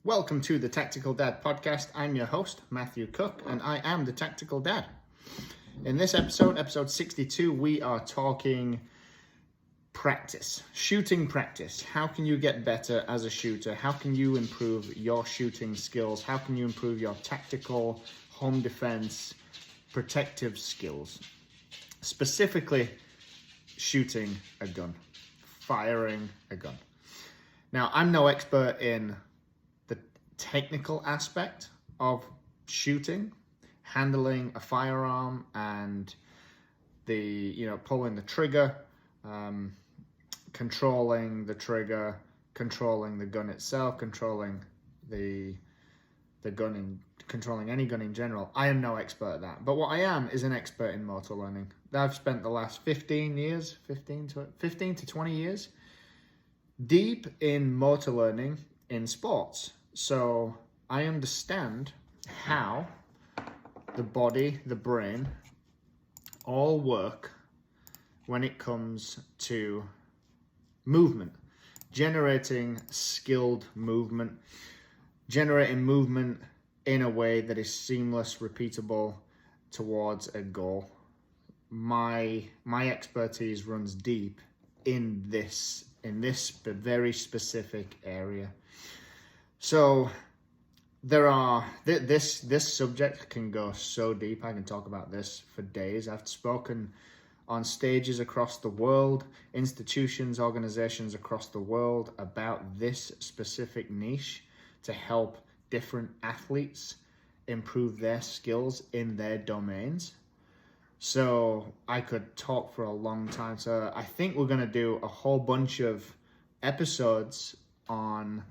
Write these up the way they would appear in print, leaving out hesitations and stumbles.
Welcome to the Tactical Dad podcast. I'm your host, Matthew Cook, and I am the Tactical Dad. In this episode 62, we are talking practice, shooting practice. How can you get better as a shooter? How can you improve your shooting skills? How can you improve your tactical, home defense, protective skills? Specifically, shooting a gun, firing a gun. Now, I'm no expert in the technical aspect of shooting, handling a firearm and pulling the trigger, controlling the trigger, controlling the gun itself, controlling the gun and controlling any gun in general. I am no expert at that. But what I am is an expert in motor learning. I've spent the last 15 to 20 years deep in motor learning in sports. So I understand how the body, the brain, all work when it comes to movement, generating skilled movement, generating movement in a way that is seamless, repeatable towards a goal. My expertise runs deep in this very specific area. So this subject can go so deep. I can talk about this for days. I've spoken on stages across the world, institutions, organizations across the world about this specific niche to help different athletes improve their skills in their domains. So I could talk for a long time. So I think we're going to do a whole bunch of episodes on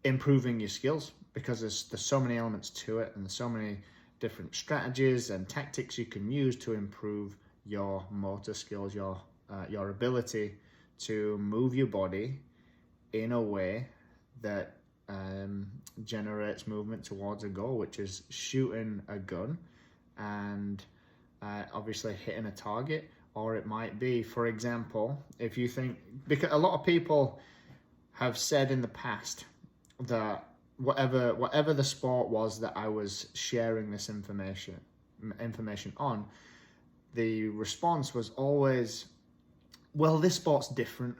improving your skills, because there's so many elements to it, and there's so many different strategies and tactics you can use to improve your motor skills, your ability to move your body in a way that generates movement towards a goal, which is shooting a gun and obviously hitting a target. Or it might be, for example, if you think, because a lot of people have said in the past that whatever the sport was that I was sharing this information on, the response was always, well, this sport's different.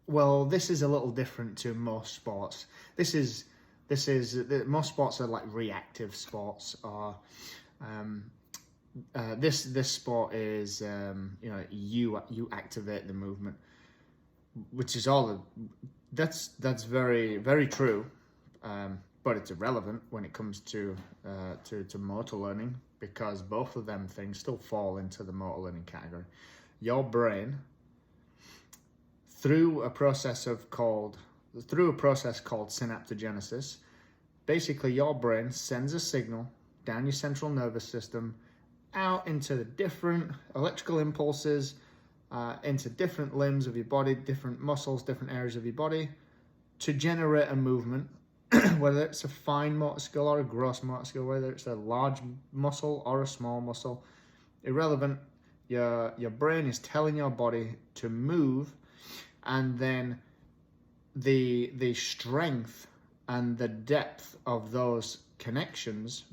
Well, this is a little different to most sports. Most sports are like reactive sports, or this sport is you activate the movement, which is that's very, very true, but it's irrelevant when it comes to motor learning, because both of them things still fall into the motor learning category. Your brain, through a process called synaptogenesis, basically your brain sends a signal down your central nervous system out into the different electrical impulses, into different limbs of your body, different muscles, different areas of your body, to generate a movement, whether it's a fine motor skill or a gross motor skill, whether it's a large muscle or a small muscle, irrelevant. Your brain is telling your body to move, and then the strength and the depth of those connections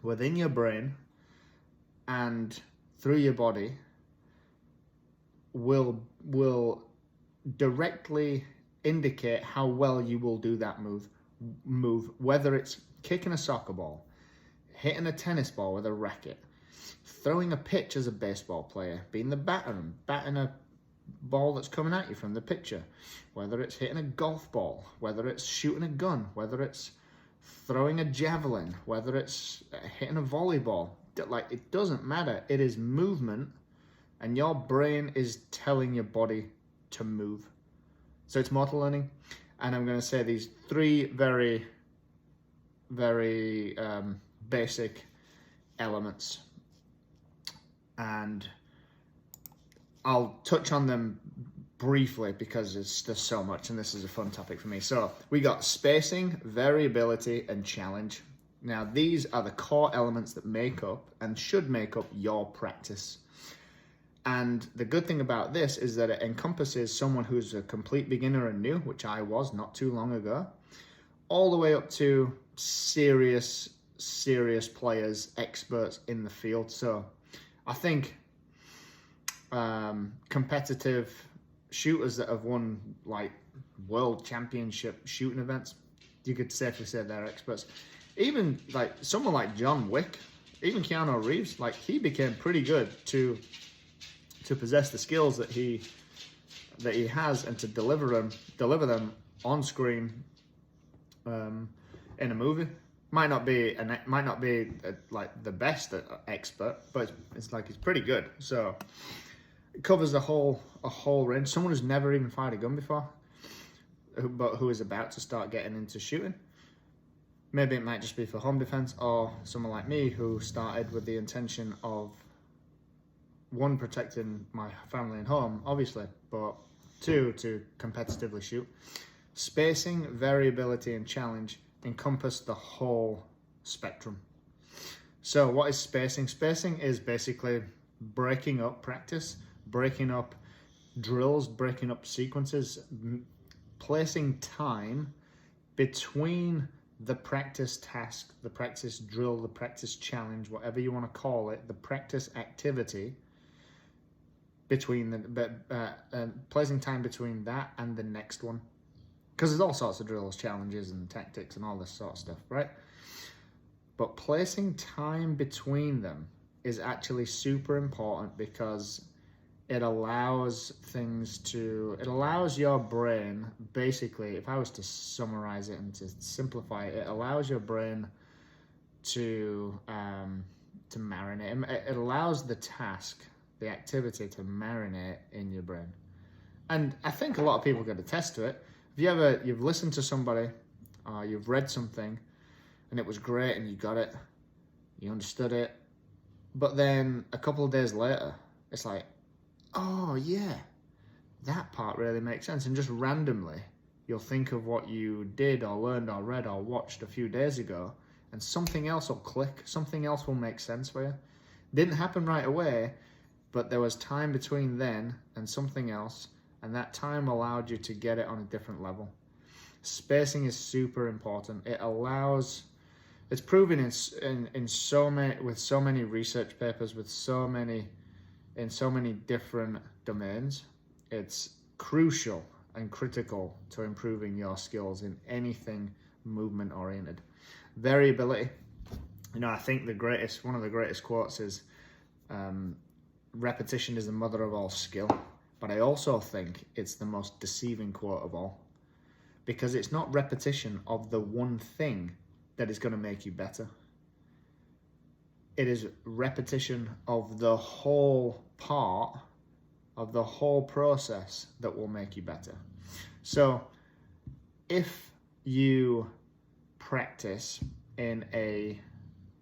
within your brain and through your body will directly indicate how well you will do that move, whether it's kicking a soccer ball, hitting a tennis ball with a racket, throwing a pitch as a baseball player, being the batter and batting a ball that's coming at you from the pitcher, whether it's hitting a golf ball, whether it's shooting a gun, whether it's throwing a javelin, whether it's hitting a volleyball. Like, it doesn't matter. It is movement, and your brain is telling your body to move. So it's motor learning, and I'm going to say these three very, very basic elements, and I'll touch on them briefly because there's so much, and this is a fun topic for me. So we got spacing, variability, and challenge. Now, these are the core elements that make up and should make up your practice. And the good thing about this is that it encompasses someone who's a complete beginner and new, which I was not too long ago, all the way up to serious players, experts in the field. So I think competitive shooters that have won like world championship shooting events, you could safely say they're experts. Even like someone like John Wick, even Keanu Reeves, like he became pretty good to possess the skills that he has and to deliver them on screen in a movie. Might not be like the best expert, but it's like he's pretty good. So it covers a whole range. Someone who's never even fired a gun before, but who is about to start getting into shooting. Maybe it might just be for home defense, or someone like me who started with the intention of, one, protecting my family and home, obviously, but two, to competitively shoot. Spacing, variability, and challenge encompass the whole spectrum. So what is spacing? Spacing is basically breaking up practice, breaking up drills, breaking up sequences, placing time between the practice task, the practice drill, the practice challenge, whatever you want to call it, the practice activity, between placing time between that and the next one. Because there's all sorts of drills, challenges, and tactics and all this sort of stuff, right? But placing time between them is actually super important, because it allows your brain, basically, if I was to summarize it and to simplify it, it allows your brain to marinate. It allows the task, the activity, to marinate in your brain. And I think a lot of people can attest to it. If you've listened to somebody, you've read something, and it was great, and you got it, you understood it, but then a couple of days later, it's like, oh yeah, that part really makes sense. And just randomly, you'll think of what you did or learned or read or watched a few days ago, and something else will click, something else will make sense for you. Didn't happen right away, but there was time between then and something else, and that time allowed you to get it on a different level. Spacing is super important. It's proven in so many research papers, in so many different domains. It's crucial and critical to improving your skills in anything movement oriented. Variability. I think one of the greatest quotes is, repetition is the mother of all skill. But I also think it's the most deceiving quote of all, because it's not repetition of the one thing that is going to make you better. It is repetition of the whole part of the whole process that will make you better. So if you practice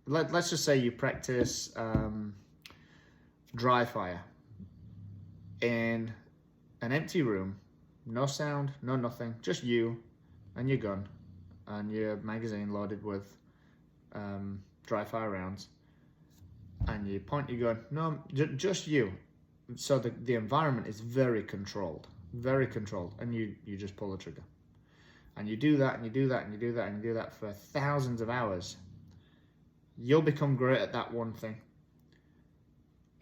let's just say you practice dry fire in an empty room, no sound, no nothing, just you and your gun and your magazine loaded with dry fire rounds, and you point your gun, no, just you. So the environment is very controlled, and you just pull the trigger. And you do that, and you do that, and you do that, and you do that for thousands of hours. You'll become great at that one thing.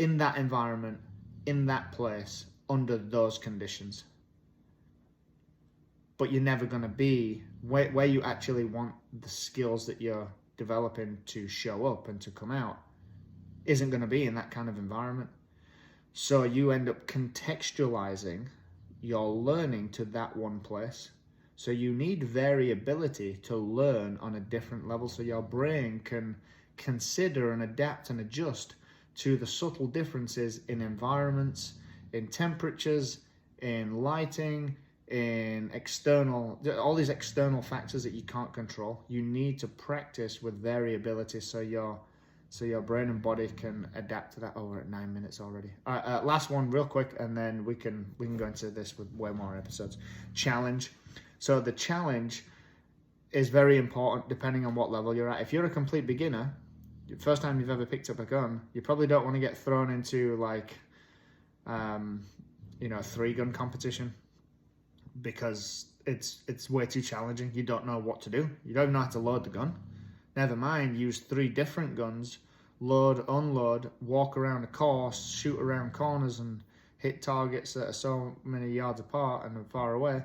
In that environment, in that place, under those conditions. But you're never going to be where you actually want the skills that you're developing to show up and to come out, isn't going to be in that kind of environment. So you end up contextualizing your learning to that one place. So you need variability to learn on a different level, so your brain can consider and adapt and adjust to the subtle differences in environments, in temperatures, in lighting, in all these external factors that you can't control. You need to practice with variability so your brain and body can adapt to that. Oh, we're at 9 minutes already. All right, last one real quick, and then we can go into this with way more episodes. Challenge. So the challenge is very important depending on what level you're at. If you're a complete beginner, the first time you've ever picked up a gun, you probably don't want to get thrown into a 3-gun competition, because it's way too challenging. You don't know what to do. You don't even know how to load the gun. Never mind, use 3 different guns, load, unload, walk around a course, shoot around corners and hit targets that are so many yards apart and far away.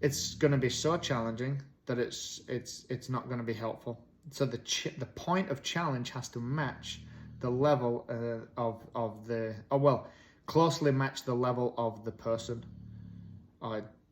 It's going to be so challenging that it's not going to be helpful. So the point of challenge has to match the level closely match the level of the person.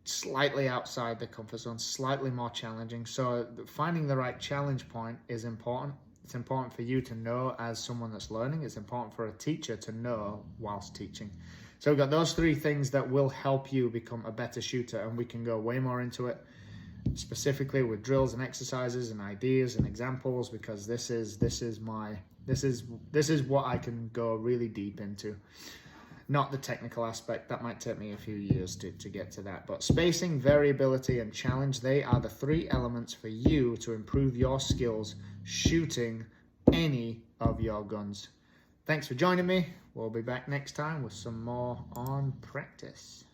Slightly outside the comfort zone, slightly more challenging. So finding the right challenge point is important. It's important for you to know as someone that's learning. It's important for a teacher to know whilst teaching. So we've got those 3 things that will help you become a better shooter, and we can go way more into it specifically with drills and exercises and ideas and examples, because this is what I can go really deep into. Not the technical aspect, that might take me a few years to get to that. But spacing, variability, and challenge, they are the 3 elements for you to improve your skills shooting any of your guns. Thanks for joining me. We'll be back next time with some more on practice.